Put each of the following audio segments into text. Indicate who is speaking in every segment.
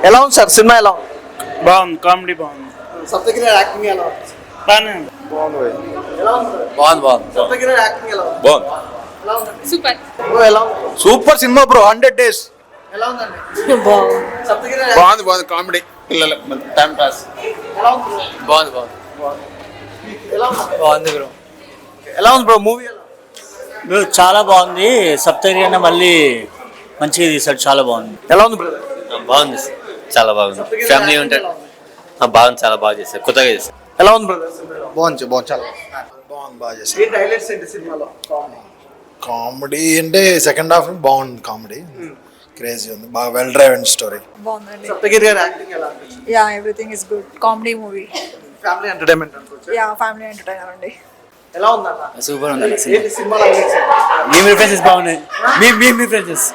Speaker 1: ఎలా ఉంది sir cinema? ఎలా ఉంది?
Speaker 2: బాగుంది, కామెడీ బాగుంది.
Speaker 1: సప్తగిరి యాక్టింగ్ ఎలా ఉంది?
Speaker 2: బాగానే ఉంది.
Speaker 1: ఎలా ఉంది?
Speaker 3: బాగుంది
Speaker 1: సప్తగిరి యాక్టింగ్ ఎలా ఉంది?
Speaker 3: బాగుంది.
Speaker 1: ఎలా ఉంది?
Speaker 4: సూపర్.
Speaker 1: బ్రో ఎలా ఉంది?
Speaker 3: Super cinema bro, 100 days.
Speaker 1: ఎలా ఉందండి? సప్తగిరి
Speaker 3: బాగుంది కామెడీ, పిల్లలు టైం పాస్.
Speaker 1: ఎలా ఉంది bro?
Speaker 3: బాగుంది
Speaker 1: ఎలా ఉంది?
Speaker 3: బాగుంది బ్రో.
Speaker 1: ఎలా ఉంది బ్రో మూవీ? ఎలా
Speaker 2: చాలా బాగుంది. సప్తగిరి అన్న మళ్ళీ మంచిగా తీసాడు, చాలా బాగుంది.
Speaker 1: ఎలా ఉంది బ్రదర్?
Speaker 5: బాగుంది, చాలా బాగుంది. ఫ్యామిలీ ఉంటాడు. బాగుంది, చాలా బాగా చేశారు, కొత్తగా చేశారు.
Speaker 1: ఎలా ఉంది బ్రదర్?
Speaker 3: బాగుంది చాలా బాగుంది, బాగా చేశారు.
Speaker 1: ఏంటి హైలైట్స్ ఏంటి సినిమాలో?
Speaker 6: కామెడీ అంటే సెకండ్ హాఫ్ బాగుంది, కామెడీ క్రేజీ ఉంది, బాగా వెల్ డ్రైవెన్ స్టోరీ.
Speaker 7: బాగుందండి.
Speaker 1: సప్తగిరి గారి యాక్టింగ్ ఎలా అనిపించింది?
Speaker 7: Yeah, everything is good. Comedy movie.
Speaker 1: Family entertainment అనుకోవచ్చు.
Speaker 7: యా, ఫ్యామిలీ ఎంటర్టైనర్ అండి.
Speaker 1: ఎలా ఉందన్న?
Speaker 2: సూపర్ ఉంది.
Speaker 1: ఏంటి సినిమాలో హైలైట్స్?
Speaker 2: మీ రిఫరెన్సెస్ బాగున్నాయి. మీ రిఫరెన్సెస్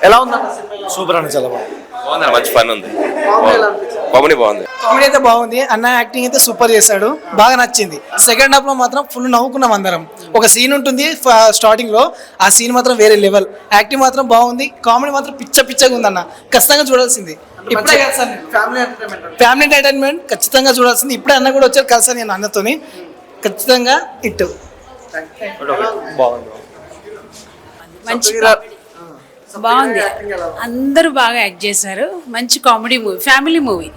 Speaker 1: ఎలా ఉందన్న సినిమా?
Speaker 6: సూపర్ అండి, చాలా బాగుంది.
Speaker 5: బాగుంది, మంచి ఫన్ ఉంది.
Speaker 1: కామెడీ ఎలా అనిపించింది?
Speaker 5: కామెడీ బాగుంది.
Speaker 8: కామెడీ అయితే బాగుంది. అన్న యాక్టింగ్ అయితే సూపర్ చేశాడు, బాగా నచ్చింది. సెకండ్ హాఫ్ లో మాత్రం ఫుల్ నవ్వుకున్నాం అందరం. ఒక సీన్ ఉంటుంది స్టార్టింగ్ లో, ఆ సీన్ మాత్రం వేరే లెవెల్. యాక్టింగ్ మాత్రం బాగుంది, కామెడీ మాత్రం పిచ్చగా ఉందన్న. ఖచ్చితంగా చూడాల్సింది. ఇప్పుడే కలిసాను,
Speaker 1: ఫ్యామిలీ ఎంటర్టైన్మెంట్.
Speaker 8: ఫ్యామిలీ ఎంటర్టైన్మెంట్ ఖచ్చితంగా చూడాల్సింది. ఇప్పుడే అన్న కూడా వచ్చారు, కలిసాను నేను అన్నతోని. ఖచ్చితంగా ఇట్టు
Speaker 4: మంచి బాగుంది. అందరూ బాగా యాక్ట్ చేశారు. మంచి comedy movie, family movie.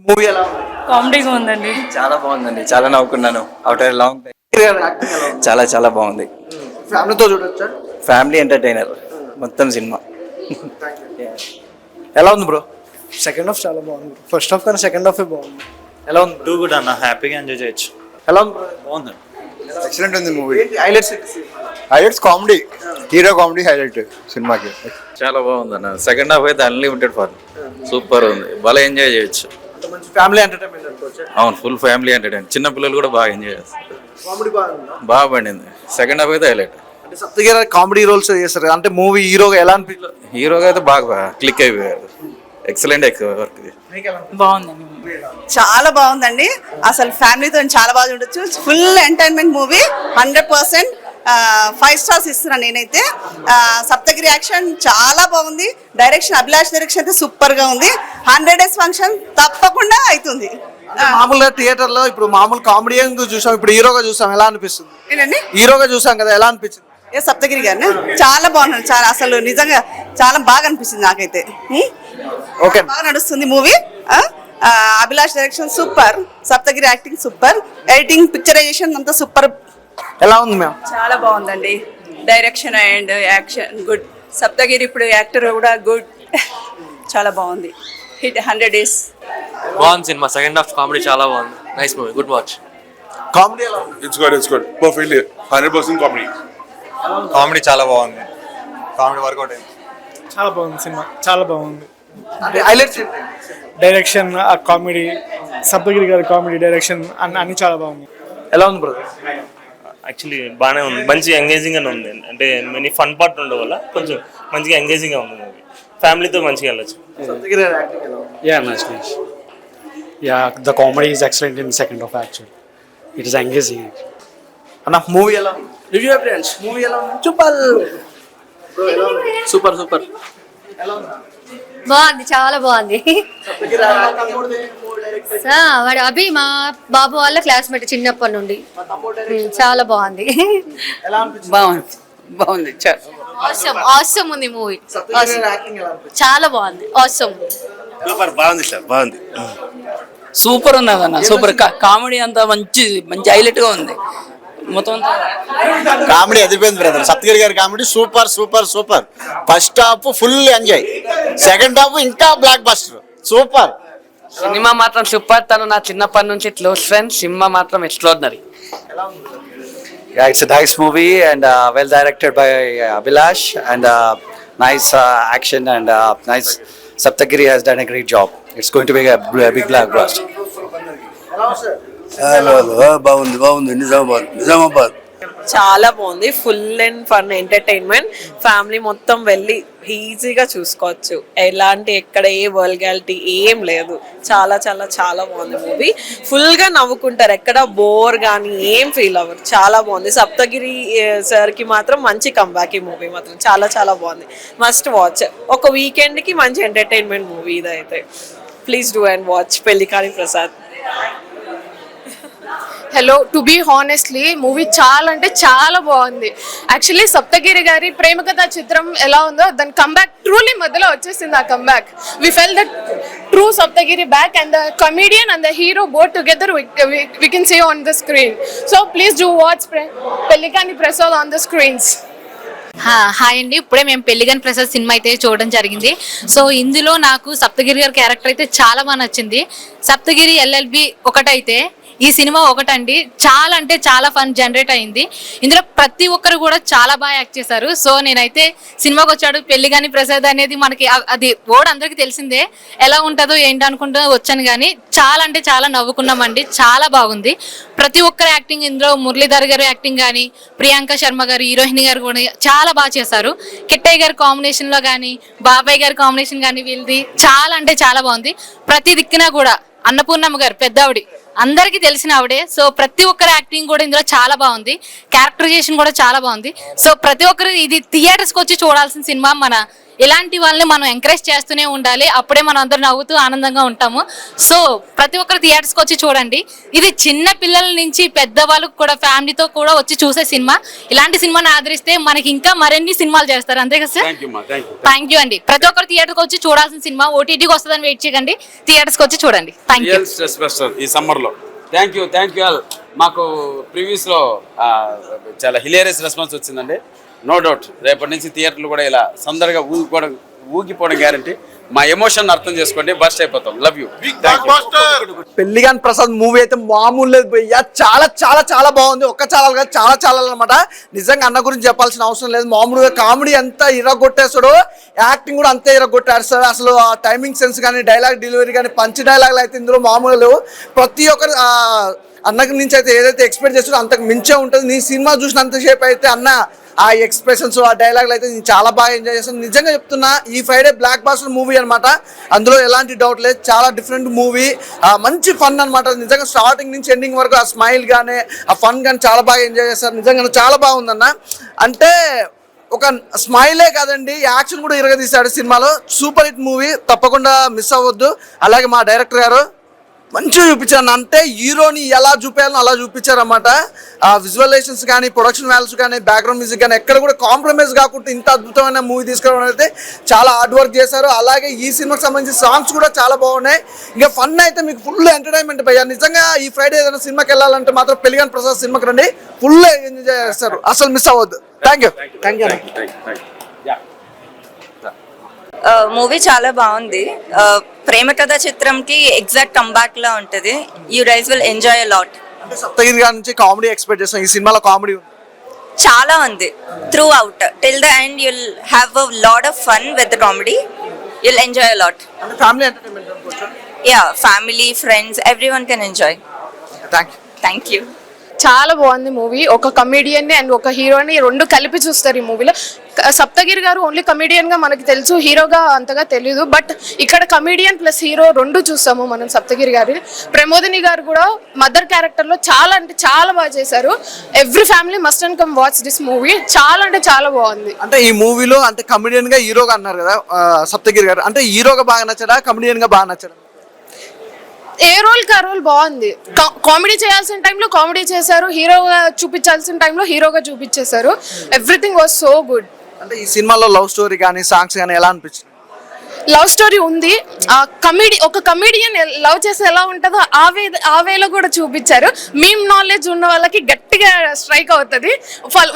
Speaker 1: Movie ఎలా ఉంది?
Speaker 4: కామెడీగా ఉందండి.
Speaker 5: చాలా బాగుందండి, చాలా నవ్వుకున్నాను. ఆఫ్టర్ లాంగ్ టైం
Speaker 1: యాక్టింగ్ ఎలా ఉంది?
Speaker 5: చాలా బాగుంది.
Speaker 1: ఫ్యామిలీతో చూడొచ్చా?
Speaker 5: ఫ్యామిలీ ఎంటర్టైనర్ మొత్తం సినిమా.
Speaker 1: ఎలా ఉంది బ్రో?
Speaker 8: సెకండ్ హాఫ్ చాలా బాగుంది. ఫస్ట్ హాఫ్ కన్నా సెకండ్ హాఫ్ బాగుంది.
Speaker 1: ఎలా ఉంది?
Speaker 2: టూ గుడ్ అన్న, హ్యాపీగా ఎంజాయ్ చేయొచ్చు.
Speaker 1: ఎలా ఉంది bro?
Speaker 2: బాగుంది.
Speaker 6: ఎక్సలెంట్ ఉంది మూవీ.
Speaker 1: ఏంటి హైలైట్స్ ఏంటి సినిమాలో?
Speaker 6: Highlights comedy, hero comedy highlight సినిమాకి.
Speaker 5: చాలా బాగుంది అన్న. సెకండ్ హాఫ్ అయితే అన్లిమిటెడ్ ఫన్, సూపర్ ఉంది, బాగా ఎంజాయ్ చేయొచ్చు.
Speaker 1: అంటే మంచి ఫ్యామిలీ ఎంటర్టైన్మెంట్ అనుకోవచ్చు.
Speaker 5: అవును, ఫుల్ ఫ్యామిలీ ఎంటర్టైన్, చిన్న పిల్లలు కూడా బాగా ఎంజాయ్ చేస్తారు.
Speaker 1: కామెడీ బాగుందా?
Speaker 5: బాగా పండింది. సెకండ్ హాఫ్ అయితే హైలైట్.
Speaker 1: అంటే సప్తగిరి కామెడీ రోల్స్ చేస్తారు, అంటే మూవీ హీరోగా ఎలా అనిపించింది?
Speaker 5: హీరోగా అయితే బాగా క్లిక్ అయిపోయారు. ఎక్సలెంట్ వర్క్ ఇది.
Speaker 4: బాగుందండి.
Speaker 9: చాలా బాగుందండి. అసలు ఫ్యామిలీతో చాలా బాగా చూడొచ్చు. ఫుల్ ఎంటర్టైన్మెంట్ మూవీ, 100% 5 stars ఇస్తున్నాను నేనైతే. సప్తగిరి యాక్షన్ చాలా బాగుంది. డైరెక్షన్, అభిలాష్ డైరెక్షన్ అయితే సూపర్ గా ఉంది. 100 days ఫంక్షన్ తప్పకుండా అవుతుంది.
Speaker 1: మామూలుగా థియేటర్ లో ఇప్పుడు మామూలు కామెడీ చూసాం, ఇప్పుడు హీరోగా చూసాం, ఎలా అనిపిస్తుంది?
Speaker 9: ఏంటండి?
Speaker 1: హీరోగా చూసాం కదా, ఎలా అనిపించింది?
Speaker 9: ఏ సప్తగిరి గారిని చాలా బాగున్నాడు. చాలా అసలు నిజంగా చాలా బాగా అనిపించింది నాకైతే.
Speaker 1: ఓకే,
Speaker 9: బాగా నడుస్తుంది movie. Abhilash direction super, Saptagiri acting super, editing, picturisation అంతా సూపర్.
Speaker 1: ఎలా ఉంది మ్యామ్?
Speaker 4: చాలా బాగుందండి. Direction and action good. Saptagiri ఇప్పుడు యాక్టర్ కూడా గుడ్. చాలా బాగుంది. Hit 100 days.
Speaker 5: బాగుంది సినిమా. సెకండ్ హాఫ్ కామెడీ చాలా బాగుంది. Nice movie, good watch.
Speaker 1: Comedy ఎలా ఉంది?
Speaker 10: It's good. Perfectly. 100% comedy.
Speaker 5: Comedy చాలా బాగుంది. కామెడీ వర్కౌట్ అయింది.
Speaker 8: చాలా బాగుంది సినిమా, చాలా బాగుంది.
Speaker 1: అంటే హైలైట్స్ ఏంటి?
Speaker 8: డైరెక్షన్, కామెడీ, సప్తగిరి గారి కామెడీ, డైరెక్షన్ అన్ని చాలా బాగుంది.
Speaker 1: ఎలా ఉంది బ్రదర్?
Speaker 2: యాక్చువల్లీ బాగానే ఉంది, మంచి ఎంగేజింగ్ గానే ఉంది. అంటే మెనీ ఫన్ పార్ట్ ఉండడం వల్ల కొంచెం మంచిగా ఎంగేజింగ్ గా ఉంది మూవీ. ఫ్యామిలీతో మంచిగా వెళ్ళచ్చు.
Speaker 1: సప్తగిరి యాక్టింగ్ ఎలా ఉంది?
Speaker 11: Yeah, nice. Yeah, the comedy is excellent in second half actually. It is engaging.
Speaker 1: అన్న మూవీ ఎలా ఉంది?
Speaker 8: రివ్యూ ఫ్రెండ్స్,
Speaker 1: మూవీ ఎలా ఉంది?
Speaker 8: సూపర్.
Speaker 1: బ్రో ఎలా ఉంది?
Speaker 8: సూపర్
Speaker 1: ఎలా ఉంది?
Speaker 4: బాగుంది, చాలా బాగుంది.
Speaker 1: సప్తగిరి
Speaker 4: వాడు అభి మా బాబు వాళ్ళ క్లాస్మేట్ చిన్నప్పటి నుండి. చాలా బాగుంది.
Speaker 1: ఎలా అనిపించింది?
Speaker 4: బాగుంది. ఆసమ్ ఉంది మూవీ.
Speaker 1: సప్తగిరి యాక్టింగ్ ఎలా అనిపించింది?
Speaker 4: చాలా బాగుంది. ఆసమ్.
Speaker 5: సూపర్, బాగుంది సార్, బాగుంది.
Speaker 8: సూపర్ ఉన్నది అన్న, సూపర్. కామెడీ అంతా మంచి హైలైట్ గా ఉంది మొత్తం.
Speaker 3: Comedy అదిపోయింది brother. సప్తగిరి గారి comedy super. First half full enjoy, second half ఇంకా బ్లాక్ బస్టర్, సూపర్.
Speaker 8: సినిమా మాత్రం సూపర్. తను నా చిన్నప్పటి నుంచి క్లోజ్ ఫ్రెండ్. సినిమా మాత్రం extraordinary.
Speaker 5: Yeah, it's a nice movie and well directed by Abhilash and nice action and nice. Saptagiri has done a great job. It's going to be a big blockbuster.
Speaker 1: ఎలా ఉంది sir?
Speaker 3: బాగుంది. నిజామాబాద్
Speaker 4: చాలా బాగుంది. Full and fun entertainment. Family మొత్తం వెళ్ళి ఈజీగా చూసుకోవచ్చు. ఎలాంటి ఎక్కడ ఏ వల్గాలిటీ ఏం లేదు. చాలా చాలా చాలా బాగుంది మూవీ. ఫుల్గా నవ్వుకుంటారు, ఎక్కడ బోర్ కానీ ఏం ఫీల్ అవ్వరు. చాలా బాగుంది. సప్తగిరి సార్కి మాత్రం మంచి కంబ్యాక్. ఈ మూవీ మాత్రం చాలా చాలా బాగుంది. Must watch. ఒక వీకెండ్కి మంచి ఎంటర్టైన్మెంట్ మూవీ ఇదైతే. Please do and watch Pellikani Prasad.
Speaker 12: Hello, to be honestly movie చాలా అంటే చాలా బాగుంది. యాక్చువల్లీ సప్తగిరి గారి ప్రేమ కథా చిత్రం ఎలా ఉందో దాని కంబ్యాక్ ట్రూలీ మధ్యలో వచ్చేసింది. ఆ comeback we felt that true Saptagiri back and the comedian and the hero both together we can see on the screen. So please do watch Pellikani Prasad on the screens.
Speaker 13: Hi అండి, ఇప్పుడే మేము పెళ్లిగాని ప్రసాద్ సినిమా అయితే చూడడం జరిగింది. So ఇందులో నాకు సప్తగిరి గారి క్యారెక్టర్ అయితే చాలా బాగా నచ్చింది. సప్తగిరి ఎల్ఎల్బి ఒకటైతే ఈ సినిమా ఒకటండి. చాలా అంటే చాలా ఫన్ జనరేట్ అయింది. ఇందులో ప్రతి ఒక్కరు కూడా చాలా బాగా యాక్ట్ చేశారు. సో నేనైతే సినిమాకి వచ్చాడు పెళ్లిగాని ప్రసాద్ అనేది మనకి అది వర్డ్ అందరికీ తెలిసిందే, ఎలా ఉంటుందో ఏంటి అనుకుంటూ వచ్చాను. కానీ చాలా అంటే చాలా నవ్వుకున్నామండి, చాలా బాగుంది. ప్రతి ఒక్కరు యాక్టింగ్, ఇందులో మురళీధర్ గారు యాక్టింగ్ కానీ, ప్రియాంక శర్మ గారు హీరోయిన్ గారు కూడా చాలా బాగా చేశారు. కిట్టయ్య గారి కాంబినేషన్లో కానీ, బాబాయ్ గారి కాంబినేషన్ కానీ వీళ్ళది చాలా అంటే చాలా బాగుంది. ప్రతి దిక్కున కూడా అన్నపూర్ణమ్మ గారు పెద్దవిడి అందరికీ తెలిసిన ఆవిడే. సో ప్రతి ఒక్కరి యాక్టింగ్ కూడా ఇందులో చాలా బాగుంది, క్యారెక్టరైజేషన్ కూడా చాలా బాగుంది. సో ప్రతి ఒక్కరు ఇది థియేటర్స్కి వచ్చి చూడాల్సిన సినిమా. మన ఇలాంటి వాళ్ళని మనం ఎంకరేజ్ చేస్తూనే ఉండాలి, అప్పుడే మనం అందరూ నవ్వుతూ ఆనందంగా ఉంటాము. సో ప్రతి ఒక్కరు థియేటర్స్కి వచ్చి చూడండి. ఇది చిన్న పిల్లల నుంచి పెద్దవాళ్ళకు కూడా ఫ్యామిలీతో కూడా వచ్చి చూసే సినిమా. ఇలాంటి సినిమాని ఆదరిస్తే మనకి ఇంకా మరిన్ని సినిమాలు చేస్తారు. అంతే కదా సార్? థ్యాంక్ యూ అండి. ప్రతి ఒక్కరు థియేటర్కి వచ్చి చూడాల్సిన సినిమా. ఓటీటీకి వస్తుందని వెయిట్ చేయకండి, థియేటర్స్కి వచ్చి చూడండి. Thank you.
Speaker 14: ఈ సమ్మర్లో థ్యాంక్ యూ ఆల్. మాకు ప్రీవియస్లో చాలా హిలేరియస్ రెస్పాన్స్ వచ్చిందండి. నో డౌట్ రేపటి నుంచి థియేటర్లు కూడా ఇలా సందడిగా ఊగిపోవడం గ్యారంటీ. మా ఎమోషన్ అర్థం చేసుకోండి, బస్ట్ అయిపోతాం. Love you.
Speaker 1: Pelligani Prasad movie అయితే మామూలు లేదు భయ్యా, చాలా చాలా చాలా బాగుంది. ఒక్క ఛానల్ కాదు, చాలా ఛానల్ అనమాట. నిజంగా అన్న గురించి చెప్పాల్సిన అవసరం లేదు. మామూలుగా కామెడీ ఎంత ఇరగొట్టేస్తాడో యాక్టింగ్ కూడా అంతే ఇరగొట్టేస్తాడు. అసలు ఆ టైమింగ్ సెన్స్ కానీ, డైలాగ్ డెలివరీ కానీ, పంచ్ డైలాగులు అయితే ఇందులో మామూలు లేవు. ప్రతి ఒక్కరు అన్నకి నుంచి అయితే ఏదైతే ఎక్స్పెక్ట్ చేస్తాడో అంతకు మించే ఉంటుంది. నీ సినిమా చూసినంతసేపు అయితే అన్న ఆ ఎక్స్ప్రెషన్స్, ఆ డైలాగులు అయితే నేను చాలా బాగా ఎంజాయ్ చేస్తాను. నిజంగా చెప్తున్నా, ఈ ఫ్రైడే బ్లాక్ బాస్టర్ మూవీ అనమాట. అందులో ఎలాంటి డౌట్ లేదు, చాలా డిఫరెంట్ మూవీ, మంచి ఫన్ అనమాట. నిజంగా స్టార్టింగ్ నుంచి ఎండింగ్ వరకు ఆ స్మైల్ కానీ, ఆ ఫన్ కానీ చాలా బాగా ఎంజాయ్ చేస్తారు. నిజంగా చాలా బాగుందన్న. అంటే ఒక స్మైలే కాదండి, యాక్షన్ కూడా ఇరగదీశాడు సినిమాలో. సూపర్ హిట్ మూవీ, తప్పకుండా మిస్ అవ్వద్దు. అలాగే మా డైరెక్టర్ గారు మంచిగా చూపించారు. అంటే హీరోని ఎలా చూపించాలో అలా చూపించారన్నమాట. ఆ విజువలైజేషన్స్ కానీ, ప్రొడక్షన్ వాల్యూస్ కానీ, బ్యాక్గ్రౌండ్ మ్యూజిక్ కానీ ఎక్కడ కూడా కాంప్రమైజ్ కాకుండా ఇంత అద్భుతమైన మూవీ తీసుకురావడం అయితే చాలా హార్డ్ వర్క్ చేశారు. అలాగే ఈ సినిమాకి సంబంధించి సాంగ్స్ కూడా చాలా బాగున్నాయి. ఇంకా ఫన్ అయితే మీకు ఫుల్ ఎంటర్టైన్మెంట్ భయ్యా. నిజంగా ఈ ఫ్రైడే ఏదైనా సినిమాకి వెళ్ళాలంటే మాత్రం పెళ్లిగాని ప్రసాద్ సినిమాకి రండి, ఫుల్ ఎంజాయ్ చేస్తారు, అసలు మిస్ అవ్వద్దు. Thank you.
Speaker 15: మూవీ చాలా బాగుంది. ప్రేమ కథ చిత్రంకి ఎగ్జాక్ట్ కంబ్యాక్ లా ఉంటుంది. You guys will enjoy a lot.
Speaker 1: Saptagiri గారి నుంచి కామెడీ ఎక్స్పెక్ట్ చేస్తాం. ఈ సినిమాలో కామెడీ
Speaker 15: చాలా ఉంది throughout. Till the end you'll have a lot of fun with the comedy. You'll enjoy a lot.
Speaker 1: Family entertainment అనుకోవచ్చు.
Speaker 15: Yeah, family, friends, everyone can enjoy. Thank you.
Speaker 12: చాలా బాగుంది movie. ఒక కమీడియన్ని and ఒక హీరోని రెండు కలిపి చూస్తారు ఈ మూవీలో. సప్తగిరి గారు ఓన్లీ కమీడియన్గా మనకి తెలుసు, హీరోగా అంతగా తెలియదు. బట్ ఇక్కడ కమీడియన్ ప్లస్ హీరో రెండు చూస్తాము మనం సప్తగిరి గారి. ప్రమోదిని గారు కూడా మదర్ క్యారెక్టర్లో చాలా అంటే చాలా బాగా చేశారు. Every family must and come watch this movie. చాలా అంటే చాలా బాగుంది.
Speaker 1: అంటే ఈ మూవీలో అంటే కమీడియన్గా హీరోగా అన్నారు కదా సప్తగిరి గారు, అంటే హీరోగా బాగా నచ్చడా, కమీడియన్గా బాగా నచ్చడా?
Speaker 12: ఏ రోల్కి ఆ రోల్ బాగుంది. కామెడీ చేయాల్సిన టైంలో కామెడీ చేశారు, హీరోగా చూపించాల్సిన టైంలో హీరోగా చూపించేశారు. Everything was so good.
Speaker 1: అంటే ఈ సినిమాలో లవ్ స్టోరీ కానీ, సాంగ్స్ కానీ ఎలా అనిపించింది?
Speaker 12: లవ్ స్టోరీ ఉంది. ఒక కమీడియన్ లవ్ చేస్తే ఎలా ఉంటుందో ఆ వేలో కూడా చూపించారు. మీమ్ నాలెడ్జ్ ఉన్న వాళ్ళకి గట్టిగా స్ట్రైక్ అవుతుంది,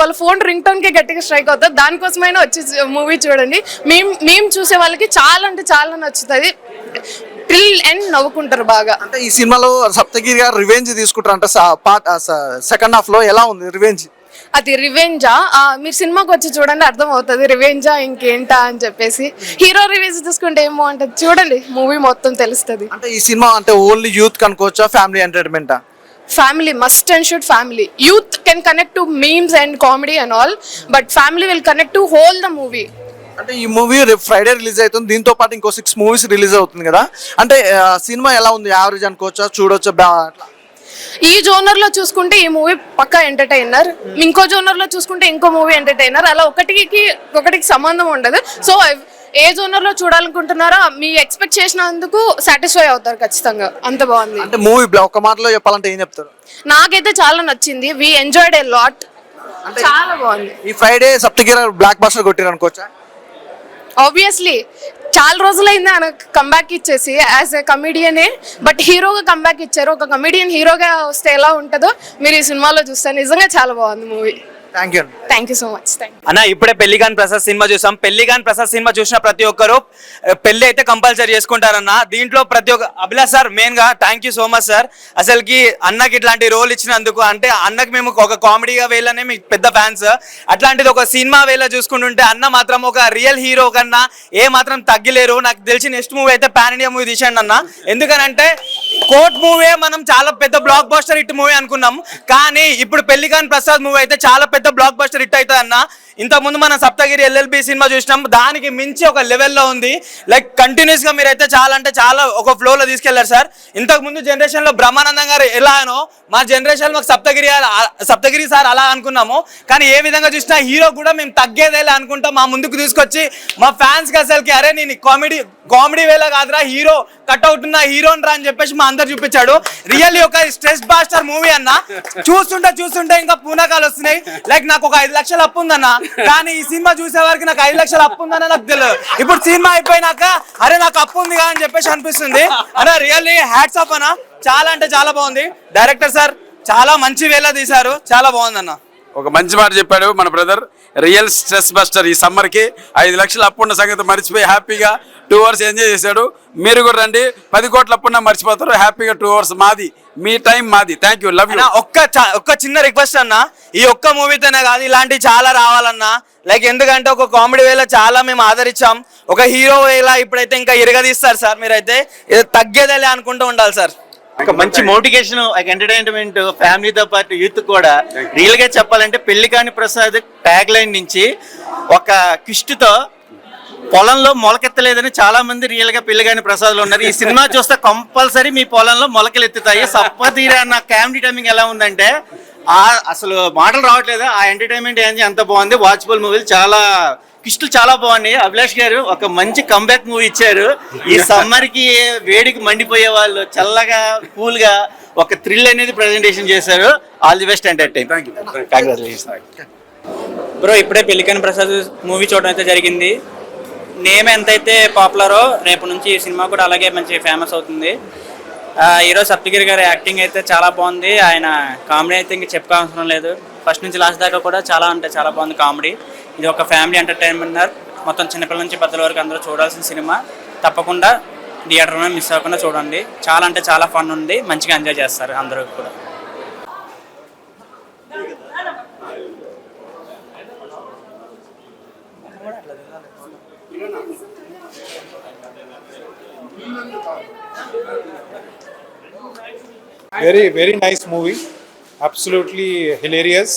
Speaker 12: వాళ్ళ ఫోన్ రింగ్ టోన్కే గట్టిగా స్ట్రైక్ అవుతుంది. దానికోసమైనా వచ్చి మూవీ చూడండి. మేము చూసే వాళ్ళకి చాలా అంటే చాలా నచ్చుతుంది. టిల్ ఎండ్ నవ్వుకుంటారు బాగా.
Speaker 1: అంటే ఈ సినిమాలో సప్తగిరి గారు రివెంజ్ తీసుకుంటారు అంటే సెకండ్ హాఫ్ లో ఎలా ఉంది రివెంజ్?
Speaker 12: అది రివెంజా? మీరు సినిమాకి వచ్చి చూడండి, అర్థం అవుతుంది రివెంజా ఇంకేంటా అని చెప్పేసి. హీరో రివెంజ్ తీసుకుంటే ఏం బాగుంటుంది చూడండి, మూవీ మొత్తం తెలుస్తుంది.
Speaker 1: అంటే ఈ సినిమా అంటే ఓన్లీ యూత్ కనుకోవచ్చా, ఫ్యామిలీ ఎంటర్టైన్మెంటా?
Speaker 12: Family must and should. Family youth can connect to memes and comedy and all, but family will connect to whole the movie.
Speaker 1: అంటే ఈ మూవీ రేపు ఫ్రైడే రిలీజ్ అవుతుంది, దీంతో పాటు ఇంకో 6 మూవీస్ రిలీజ్ అవుతుంది కదా. అంటే సినిమా ఎలా ఉంది, యావరేజ్ అనుకోవచ్చా, చూడొచ్చా?
Speaker 12: ఈ జోనర్ లో చూసుకుంటే ఈ మూవీ పక్కా ఎంటర్టైనర్, ఇంకో జోనర్ లో చూసుకుంటే ఇంకో మూవీ ఎంటర్టైనర్. అలా ఒకటికి సంబంధం ఉండదు. సో ఏ జోనర్ లో చూడాలనుకుంటున్నారో మీ ఎక్స్పెక్ట్ చేసినందుకు సాటిస్ఫై అవుతారు ఖచ్చితంగా. అంత బాగుంది.
Speaker 1: అంటే మూవీ ఒక మాటలో చెప్పాలంటే ఏం చెప్తారు?
Speaker 12: నాకైతే చాలా నచ్చింది. We enjoyed a lot. చాలా బాగుంది.
Speaker 1: ఈ ఫ్రైడే సప్తగిరి బ్లాక్ బస్టర్ కొట్టారు అనుకోవచ్చా?
Speaker 12: ఆబ్వియస్లీ చాలా రోజులైంది ఆయన కంబ్యాక్ ఇచ్చేసి యాజ్ ఎ కమిడియనే, బట్ హీరోగా కంబ్యాక్ ఇచ్చారు. ఒక కమిడియన్ హీరోగా వస్తే ఎలా ఉంటుందో మీరు ఈ సినిమాలో చూస్తారు. నిజంగా చాలా బాగుంది movie. Thank you so much.
Speaker 16: అన్న ఇప్పుడే పెళ్లిగాన్ ప్రసాద్ సినిమా చూసాం. పెళ్లిగాన్ ప్రసాద్ సినిమా చూసిన ప్రతి ఒక్కరు పెళ్లి అయితే కంపల్సరీ చేసుకుంటారన్న. దీంట్లో ప్రతి ఒక్క అభిలాష్ సార్ మెయిన్ గా thank you so much sir. అసలుకి అన్నకి ఇట్లాంటి రోల్ ఇచ్చినందుకు. అంటే అన్నకి మేము ఒక కామెడీగా వేలనే మీకు పెద్ద ఫ్యాన్స్. అట్లాంటిది ఒక సినిమా వేళ చూసుకుంటుంటే అన్న మాత్రం ఒక రియల్ హీరో కన్నా ఏ మాత్రం తగ్గిలేరు. నాకు తెలిసి నెక్స్ట్ మూవీ అయితే పాన్ ఇండియా మూవీ తీసాడు అన్న. ఎందుకనంటే కోర్ట్ మూవీ మనం చాలా పెద్ద బ్లాక్ బస్టర్ హిట్ మూవీ అనుకున్నాం, కానీ ఇప్పుడు పెళ్లిగాన్ ప్రసాద్ మూవీ అయితే చాలా పెద్ద బ్లాక్ బస్టర్ హిట్ అవుతుంది అన్న. ఇంతకుముందు మనం సప్తగిరి ఎల్ఎల్బి సినిమా చూసినాం, దానికి మించి ఒక లెవెల్లో ఉంది. లైక్ కంటిన్యూస్ గా మీరైతే చాలా అంటే చాలా ఒక ఫ్లోలో తీసుకెళ్లారు సార్. ఇంతకు ముందు జనరేషన్ లో బ్రహ్మానందం గారు ఎలానో మా జనరేషన్ మాకు సప్తగిరి సార్ అలా అనుకున్నాము, కానీ ఏ విధంగా చూసినా హీరో కూడా మేము తగ్గేదేలే అనుకుంటా మా ముందుకు తీసుకొచ్చి మా ఫ్యాన్స్ కి అసలుకి అరే నేను కామెడీ వేళ కాదురా హీరో కట్అవుట్ ఉన్న హీరోని రా అని చెప్పేసి మా అందరు చూపించాడు. రియల్లీ ఒక స్ట్రెస్ బాస్టర్ మూవీ అన్న. చూస్తుంటే ఇంకా పూనకాలు వస్తున్నాయి. లైక్ నాకు ఒక 5 లక్షలు అప్పు ఉందన్న, కానీ ఈ సినిమా చూసే వరకు నాకు 5 లక్షలు అప్పు ఉందన్న నాకు తెలియదు. ఇప్పుడు సినిమా అయిపోయినాక అరే నాకు అప్పు ఉంది అని చెప్పేసి అనిపిస్తుంది అన్న. రియల్లీ హ్యాట్స్ ఆఫ్ అన్న. చాలా అంటే చాలా బాగుంది. డైరెక్టర్ సార్ చాలా మంచి వేళ తీశారు. చాలా బాగుందన్న.
Speaker 14: ఒక మంచి మాట చెప్పాడు మన బ్రదర్. Real stress buster. ఈ సమ్మర్కి 5 లక్షలు అప్పున్న సంగతి మర్చిపోయి హ్యాపీగా 2 అవర్స్ ఎంజాయ్ చేశాడు. మీరు కూడా రండి. 10 కోట్ల అప్పున్న మర్చిపోతారు. హ్యాపీగా 2 అవర్స్ మాది, మీ టైం మాది. Thank you, love you.
Speaker 16: ఒక్క చిన్న రిక్వెస్ట్ అన్న, ఈ ఒక్క మూవీతోనే కాదు ఇలాంటివి చాలా రావాలన్నా. లైక్ ఎందుకంటే ఒక కామెడీ వేళ చాలా మేము ఆదరించాం. ఒక హీరో వేళ ఇప్పుడైతే ఇంకా ఇరగదీస్తారు సార్. మీరైతే ఏదో తగ్గేదేలే అనుకుంటూ ఉండాలి సార్.
Speaker 17: ఒక మంచి మోటివేషన్, ఒక ఎంటర్టైన్మెంట్ ఫ్యామిలీతో పాటు యూత్ కూడా. రియల్ గా చెప్పాలంటే పెళ్లిగాని ప్రసాద్ ట్యాగ్ లైన్ నుంచి ఒక కిష్టుతో పొలంలో మొలకెత్తలేదని చాలా మంది రియల్ గా పెళ్లిగాని ప్రసాద్లు ఉన్నారు. ఈ సినిమా చూస్తే కంపల్సరీ మీ పొలంలో మొలకలు ఎత్తుతాయి. సప్పతీరా అన్న కామెడీ టైమింగ్ ఎలా ఉందంటే అసలు మాటలు రావట్లేదు. ఆ ఎంటర్టైన్మెంట్ ఎంత బాగుంది. వాచబుల్ మూవీలు చాలా కిష్టులు చాలా బాగున్నాయి. అభిలాష్ గారు ఒక మంచి కంబ్యాక్ మూవీ ఇచ్చారు. ఈ సమ్మర్ కి వేడికి మండిపోయే వాళ్ళు చల్లగా కూల్ గా ఒక థ్రిల్ అనేది ప్రెజెంటేషన్ చేశారు. All the best entertain.
Speaker 18: Bro ఇప్పుడే పెళ్లిగాని ప్రసాద్ మూవీ చూడడం అయితే జరిగింది. నేమ్ ఎంతైతే పాపులరో రేపు నుంచి ఈ సినిమా కూడా అలాగే మంచి ఫేమస్ అవుతుంది. ఈరోజు సప్తగిరి గారి యాక్టింగ్ అయితే చాలా బాగుంది. ఆయన కామెడీ అయితే ఇంక చెప్పుకోవాల్సిన లేదు. ఫస్ట్ నుంచి లాస్ట్ దాకా కూడా చాలా అంటే చాలా బాగుంది కామెడీ. ఇది ఒక ఫ్యామిలీ ఎంటర్టైన్మెంట్. మొత్తం చిన్నపిల్లల నుంచి పెద్దల వరకు అందరూ చూడాల్సిన సినిమా. తప్పకుండా థియేటర్లో మిస్ అవ్వకుండా చూడండి. చాలా అంటే చాలా ఫన్ ఉంది. మంచిగా ఎంజాయ్ చేస్తారు అందరూ కూడా.
Speaker 19: Very nice movie. Absolutely hilarious.